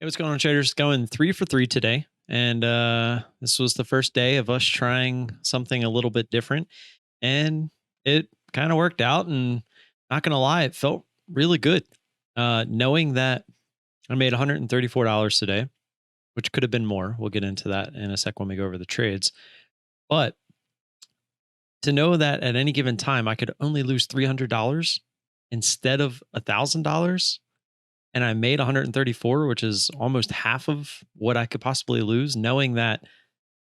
Hey, what's going on, traders? Going 3 for 3 today. And this was the first day of us trying something a little bit different. And it kind of worked out. And not going to lie, it felt really good. Knowing that I made $134 today, which could have been more. We'll get into that in a sec when we go over the trades. But to know that at any given time, I could only lose $300 instead of $1,000, and I made 134, which is almost half of what I could possibly lose, knowing that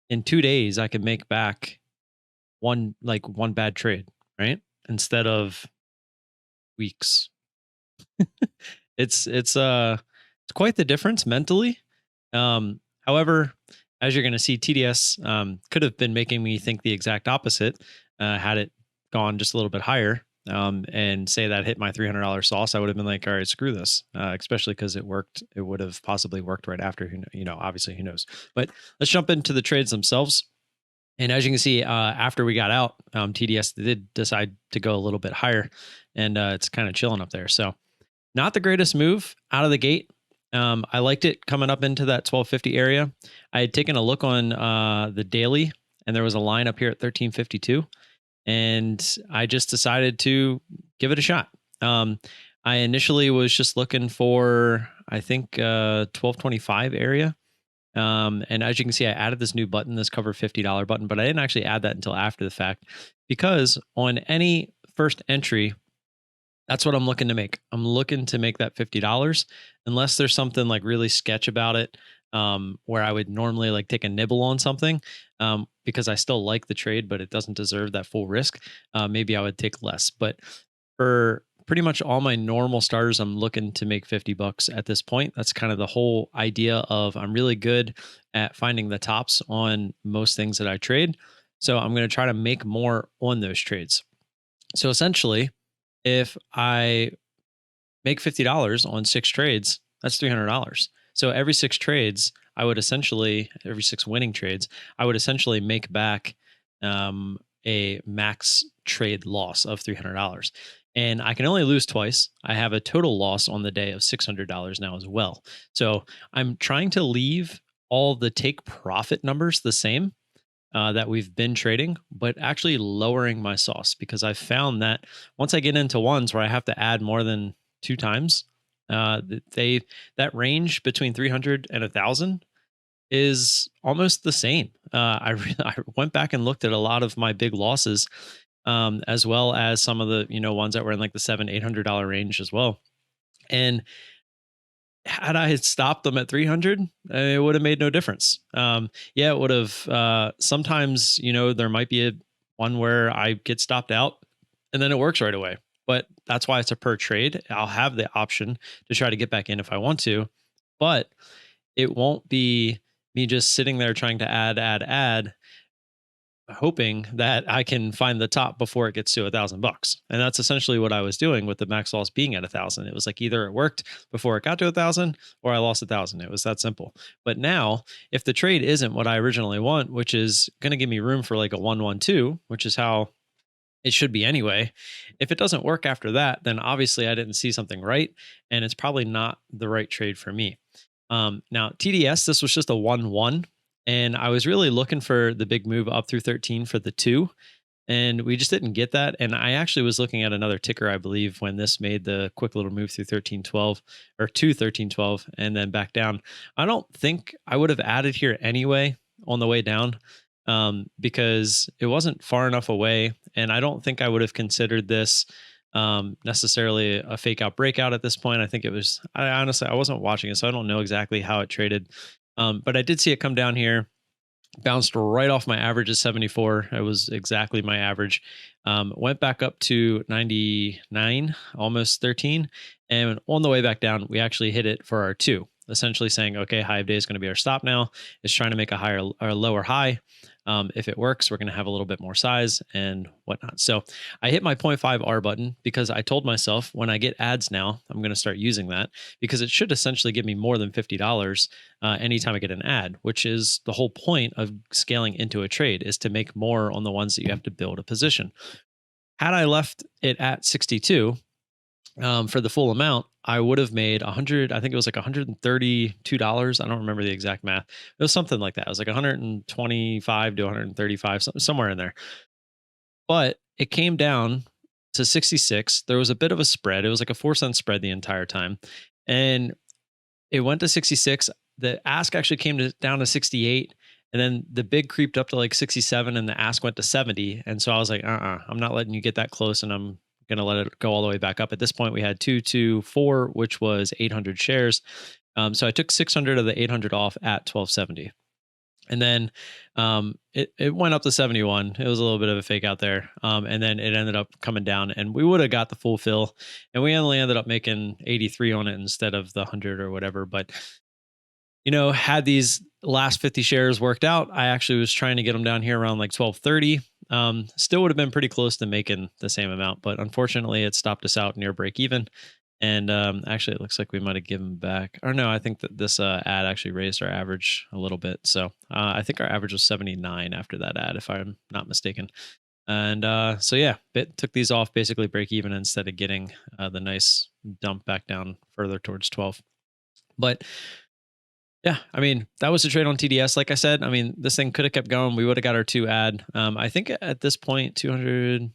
in 2 days I could make back one bad trade, right? Instead of weeks. It's quite the difference mentally. However, as you're going to see, TDS could have been making me think the exact opposite had it gone just a little bit higher. And say that hit my $300 sauce, I would have been like, all right, screw this, especially because it worked. It would have possibly worked right after, obviously who knows. But let's jump into the trades themselves. And as you can see, after we got out, TDS did decide to go a little bit higher, and it's kind of chilling up there. So not the greatest move out of the gate. I liked it coming up into that 1250 area. I had taken a look on the daily, and there was a line up here at 1352. And I just decided to give it a shot. I initially was just looking for, I think, 1225 area. And as you can see, I added this new button, this cover $50 button, but I didn't actually add that until after the fact, because on any first entry, that's what I'm looking to make. I'm looking to make that $50, unless there's something like really sketch about it, where I would normally like take a nibble on something, because I still like the trade, but it doesn't deserve that full risk. Maybe I would take less. But for pretty much all my normal starters, I'm looking to make 50 bucks at this point. That's kind of the whole idea of I'm really good at finding the tops on most things that I trade. So I'm going to try to make more on those trades. So essentially, if I make $50 on 6 trades, that's $300. So every 6 trades, every 6 winning trades, I would essentially make back a max trade loss of $300. And I can only lose twice. I have a total loss on the day of $600 now as well. So I'm trying to leave all the take profit numbers the same that we've been trading, but actually lowering my sauce, because I found that once I get into ones where I have to add more than 2 times, that range between 300 and 1,000 is almost the same. I went back and looked at a lot of my big losses, as well as some of the ones that were in like the $700-800 range as well. And had I had stopped them at 300, it would have made no difference. Yeah, it would have. Sometimes there might be one where I get stopped out, and then it works right away. But that's why it's a per trade. I'll have the option to try to get back in if I want to, but it won't be me just sitting there trying to add, hoping that I can find the top before it gets to $1,000. And that's essentially what I was doing with the max loss being at 1,000. It was like either it worked before it got to 1,000 or I lost 1,000. It was that simple. But now, if the trade isn't what I originally want, which is going to give me room for like a 1-1-2, which is how it should be anyway. If it doesn't work after that, then obviously I didn't see something right, and it's probably not the right trade for me. Now, TDS, this was just a 1-1, and I was really looking for the big move up through 13 for the 2, and we just didn't get that. And I actually was looking at another ticker, I believe, when this made the quick little move through 1312 or to 1312 and then back down. I don't think I would have added here anyway on the way down, because it wasn't far enough away. And I don't think I would have considered this necessarily a fake out breakout at this point. I think it was, I wasn't watching it, so I don't know exactly how it traded. But I did see it come down here, bounced right off my average of 74. It was exactly my average. Went back up to 99, almost 13. And on the way back down, we actually hit it for our 2, essentially saying, okay, high of day is going to be our stop now. It's trying to make a higher or lower high. If it works, we're going to have a little bit more size and whatnot. So I hit my 0.5 R button because I told myself when I get ads now, I'm going to start using that, because it should essentially give me more than $50 anytime I get an ad, which is the whole point of scaling into a trade, is to make more on the ones that you have to build a position. Had I left it at 62, for the full amount, I would have made 100. I think it was like $132. I don't remember the exact math. It was something like that. It was like 125 to 135, somewhere in there. But it came down to 66. There was a bit of a spread. It was like a 4 cent spread the entire time. And it went to 66. The ask actually down to 68. And then the bid creeped up to like 67 and the ask went to 70. And so I was like, I'm not letting you get that close, and I'm going to let it go all the way back up. At this point, we had 224, which was 800 shares. So I took 600 of the 800 off at 1270. And then it went up to 71. It was a little bit of a fake out there. And then it ended up coming down, and we would have got the full fill. And we only ended up making 83 on it instead of the 100 or whatever. But, had these last 50 shares worked out, I actually was trying to get them down here around like 1230. Still would have been pretty close to making the same amount. But unfortunately, it stopped us out near break even. And actually, it looks like we might have given back. Or no, I think that this ad actually raised our average a little bit. So I think our average was 79 after that ad, if I'm not mistaken. And so yeah, Bit took these off basically break even instead of getting the nice dump back down further towards 12. But yeah, I mean, that was a trade on TDS. Like I said, I mean, this thing could have kept going. We would have got our 2 ad. I think at this point, 200.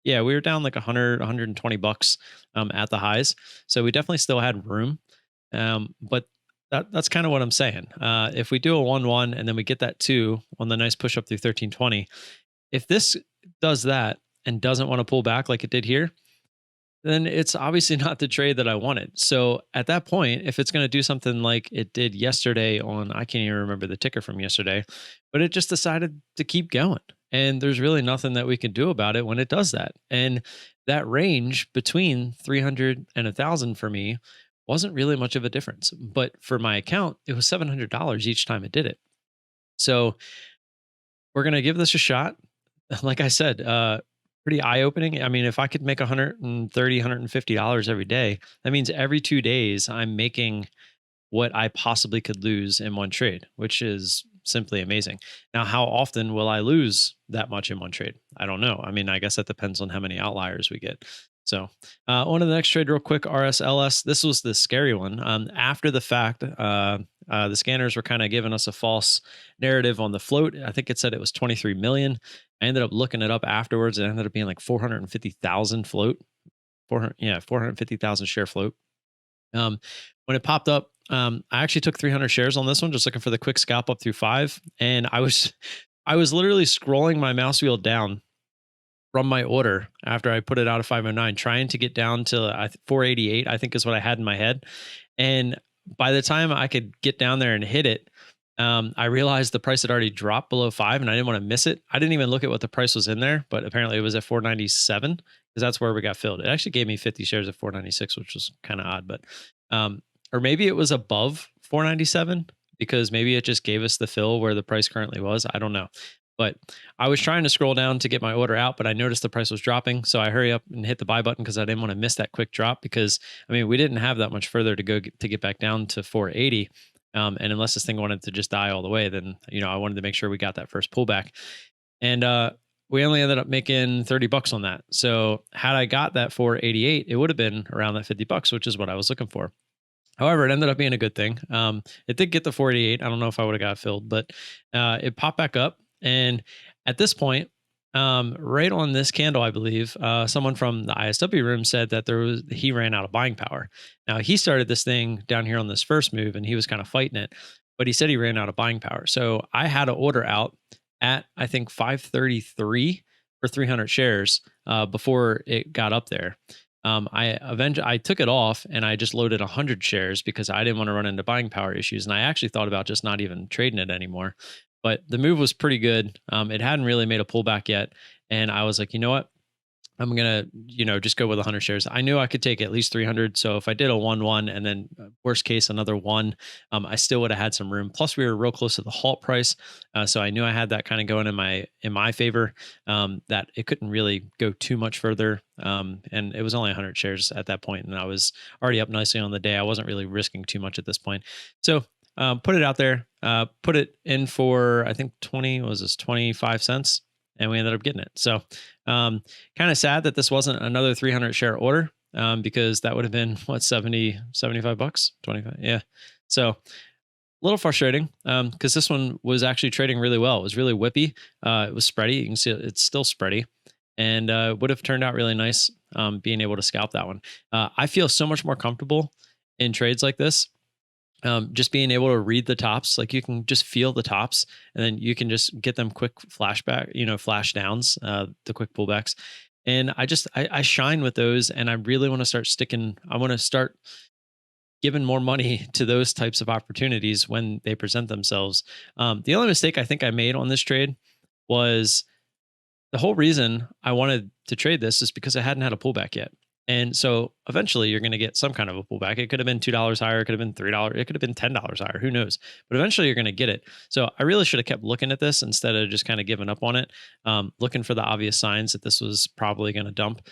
Yeah, we were down like 100, $120 at the highs. So we definitely still had room. But that's kind of what I'm saying. If we do a 1-1 and then we get that 2 on the nice push up through 1320, if this does that and doesn't want to pull back like it did here, then it's obviously not the trade that I wanted. So at that point, if it's going to do something like it did yesterday I can't even remember the ticker from yesterday, but it just decided to keep going. And there's really nothing that we can do about it when it does that. And that range between 300 and 1,000 for me wasn't really much of a difference. But for my account, it was $700 each time it did it. So we're going to give this a shot. Like I said, pretty eye-opening. I mean, if I could make $130, $150 every day, that means every 2 days I'm making what I possibly could lose in one trade, which is simply amazing. Now, how often will I lose that much in one trade? I don't know. I mean, I guess that depends on how many outliers we get. So, on to the next trade real quick, RSLS. This was the scary one. After the fact, the scanners were kind of giving us a false narrative on the float. I think it said it was 23 million. I ended up looking it up afterwards. It ended up being like 450,000 float. 450,000 share float. When it popped up, I actually took 300 shares on this one, just looking for the quick scalp up through 5. And I was literally scrolling my mouse wheel down from my order after I put it out of 509, trying to get down to 488, I think is what I had in my head. And by the time I could get down there and hit it, I realized the price had already dropped below 5 and I didn't want to miss it. I didn't even look at what the price was in there, but apparently it was at 497 because that's where we got filled. It actually gave me 50 shares at 496, which was kind of odd, but, or maybe it was above 497 because maybe it just gave us the fill where the price currently was. I don't know. But I was trying to scroll down to get my order out, but I noticed the price was dropping. So I hurry up and hit the buy button because I didn't want to miss that quick drop because, I mean, we didn't have that much further to go to get back down to 480. And unless this thing wanted to just die all the way, then, I wanted to make sure we got that first pullback. And we only ended up making $30 on that. So had I got that 488, it would have been around that $50, which is what I was looking for. However, it ended up being a good thing. It did get the 488. I don't know if I would have got filled, but it popped back up. And at this point, right on this candle, I believe, someone from the ISW room said that he ran out of buying power. Now, he started this thing down here on this first move, and he was kind of fighting it, but he said he ran out of buying power. So I had an order out at, I think, 533 for 300 shares before it got up there. I took it off and I just loaded 100 shares because I didn't want to run into buying power issues. And I actually thought about just not even trading it anymore. But the move was pretty good. It hadn't really made a pullback yet. And I was like, you know what? I'm going to, just go with 100 shares. I knew I could take at least 300. So if I did a 1-1 and then worst case, another 1, I still would have had some room. Plus we were real close to the halt price. So I knew I had that kind of going in my favor, that it couldn't really go too much further. And it was only 100 shares at that point, and I was already up nicely on the day. I wasn't really risking too much at this point. So put it out there, put it in for, I think 25 cents. And we ended up getting it. So kind of sad that this wasn't another 300 share order. because that would have been what, 70, 75 bucks, 25. Yeah. So a little frustrating because this one was actually trading really well. It was really whippy. It was spready. You can see it's still spready, and would have turned out really nice being able to scalp that one. I feel so much more comfortable in trades like this. Just being able to read the tops, like you can just feel the tops, and then you can just get them quick flashback, flash downs, the quick pullbacks. And I shine with those, and I really want to start sticking. I want to start giving more money to those types of opportunities when they present themselves. The only mistake I think I made on this trade was the whole reason I wanted to trade this is because I hadn't had a pullback yet. And so eventually you're going to get some kind of a pullback. It could have been $2 higher. It could have been $3. It could have been $10 higher. Who knows? But eventually you're going to get it. So I really should have kept looking at this instead of just kind of giving up on it, looking for the obvious signs that this was probably going to dump.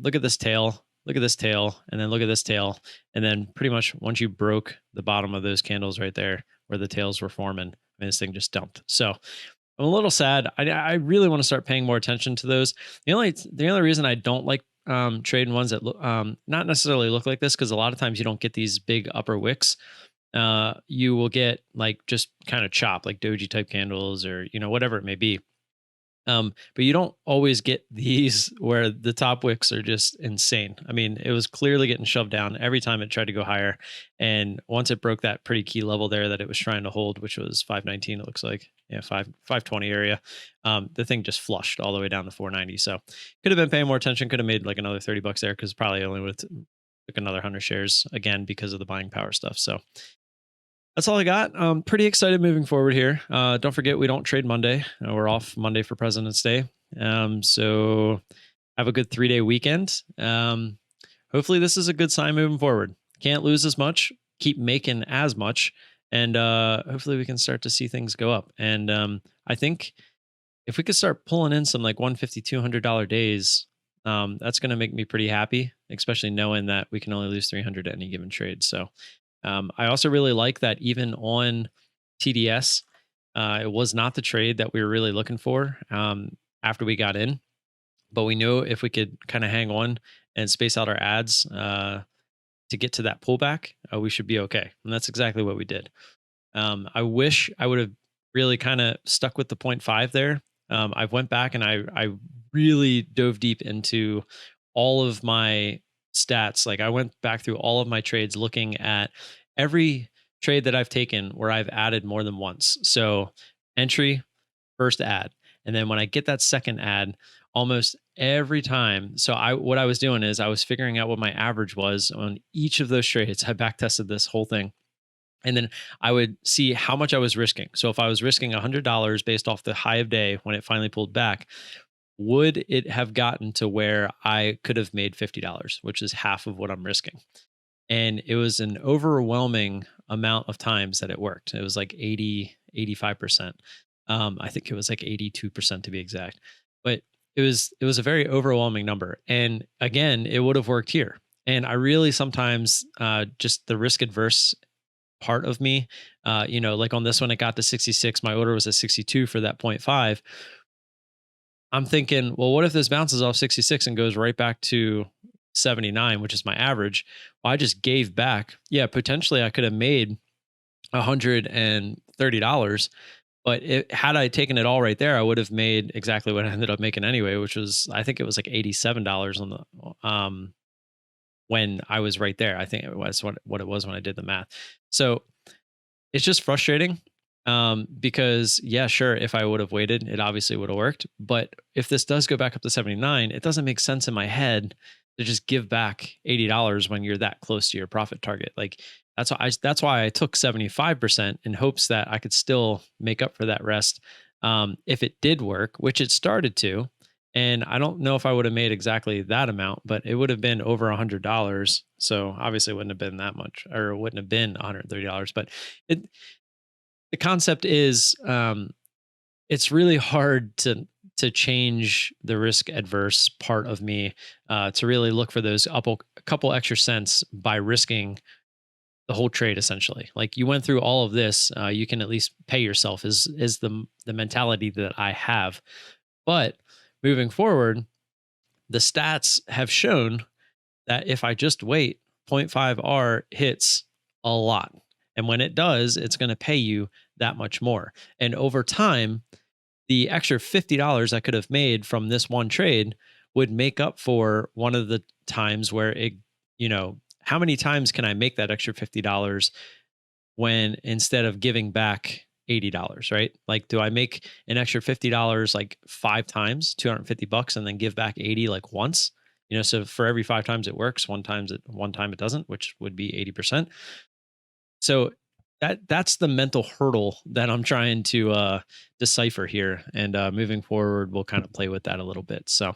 Look at this tail. Look at this tail. And then look at this tail. And then pretty much once you broke the bottom of those candles right there where the tails were forming, I mean, this thing just dumped. So I'm a little sad. I really want to start paying more attention to those. The only reason I don't like trading ones that look not necessarily look like this, because a lot of times you don't get these big upper wicks. You will get like just kind of chop, like doji type candles, or whatever it may be. But you don't always get these where the top wicks are just insane. I mean, it was clearly getting shoved down every time it tried to go higher. And once it broke that pretty key level there that it was trying to hold, which was 519, it looks like, 520 area. The thing just flushed all the way down to 490. So could have been paying more attention, could have made like another 30 bucks there, because probably only would have took another 100 shares again because of the buying power stuff. So that's all I got. Pretty excited moving forward here. Don't forget, we don't trade Monday. We're off Monday for President's Day. So have a good 3-day weekend. Hopefully this is a good sign moving forward. Can't lose as much, keep making as much, and hopefully we can start to see things go up. And I think if we could start pulling in some like $150, $200 days, that's going to make me pretty happy, especially knowing that we can only lose 300 at any given trade. So I also really like that even on TDS, it was not the trade that we were really looking for after we got in, but we knew if we could kind of hang on and space out our ads to get to that pullback, we should be okay. And that's exactly what we did. I wish I would have really kind of stuck with the 0.5 there. I went back and I really dove deep into all of my stats. Like I went back through all of my trades, looking at every trade that I've taken where I've added more than once. So entry, first ad. And then when I get that second ad, almost every time. So what I was doing is I was figuring out what my average was on each of those trades. I back tested this whole thing. And then I would see how much I was risking. So if I was risking $100 based off the high of day when it finally pulled back, would it have gotten to where I could have made $50, which is half of what I'm risking? And it was an overwhelming amount of times that it worked. It was like 80, 85%. I think it was like 82% to be exact. But it was a very overwhelming number. And again, it would have worked here. And I really sometimes just the risk adverse part of me, like on this one, it got to 66. My order was at 62 for that 0.5. I'm thinking, well, what if this bounces off 66 and goes right back to 79, which is my average? Well, I just gave back. Yeah, potentially I could have made $130, but had I taken it all right there, I would have made exactly what I ended up making anyway, which was, I think it was like $87 on the when I was right there. I think it was what it was when I did the math. So it's just frustrating. Because yeah, sure, if I would have waited, it obviously would have worked. But if this does go back up to 79, it doesn't make sense in my head to just give back $80 when you're that close to your profit target. Like that's why I took 75% in hopes that I could still make up for that rest. If it did work, which it started to, and I don't know if I would have made exactly that amount, but it would have been over $100. So obviously it wouldn't have been that much, or it wouldn't have been $130, but the concept is it's really hard to change the risk adverse part of me to really look for those a couple extra cents by risking the whole trade. Essentially, like you went through all of this, you can at least pay yourself is the mentality that I have. But moving forward, the stats have shown that if I just wait, 0.5R hits a lot. And when it does, it's going to pay you that much more. And over time, the extra $50 I could have made from this one trade would make up for one of the times where it, how many times can I make that extra $50 when instead of giving back $80, right? Like, do I make an extra $50 like 5 times, 250 bucks, and then give back 80 like once? So for every 5 times it works, one time it doesn't, which would be 80%. So that's the mental hurdle that I'm trying to decipher here. And moving forward, we'll kind of play with that a little bit. So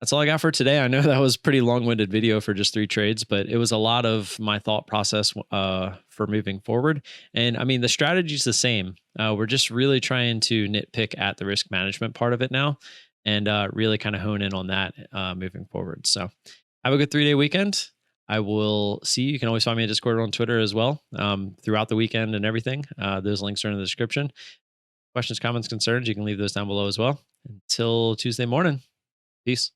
that's all I got for today. I know that was a pretty long-winded video for just 3 trades, but it was a lot of my thought process for moving forward. And I mean, the strategy is the same. We're just really trying to nitpick at the risk management part of it now, and really kind of hone in on that moving forward. So have a good 3-day weekend. I will see you. You can always find me at Discord or on Twitter as well throughout the weekend and everything. Those links are in the description. Questions, comments, concerns, you can leave those down below as well. Until Tuesday morning. Peace.